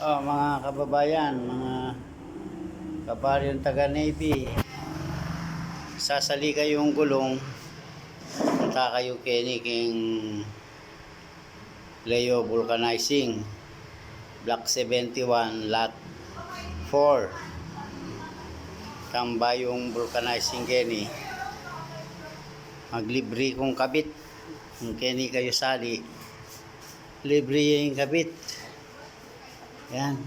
Oh, mga kababayan, mga kabaryon taga-Navy, sasali kayong gulong, punta kayo Kenny King Leo Vulcanizing, Block 71, Lot 4. Tambayong Vulcanizing Kenny. Maglibre kong kabit. Kung Kenny kayo sali, libre yung kabit. Yan.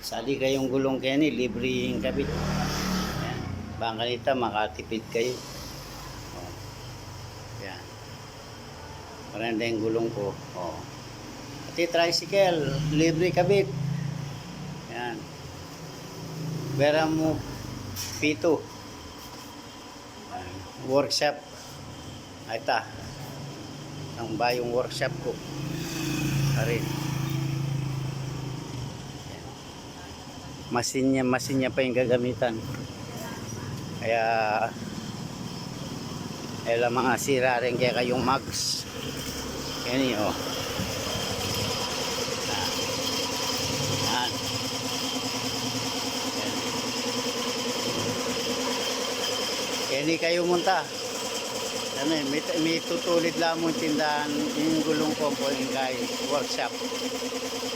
Sali kayong gulong Kenny, libre yung kabit. Yan. Baka nito makatipid kayo. Oh. Yan. Maranda yung gulong ko. Oh. Pati tricycle, libre kabit. Yan. Bera mo pito. Yan. Workshop. Ay ta. Ang bayong workshop ko. Rin. Masin niya pa yung gagamitan. Kaya mga sira rin kaya kayong mags. Yan oh. Yan. Kaya kayo munta. May tutulid lang mong tindahan yung gulong ko po yung guys workshop.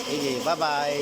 Sige, bye bye.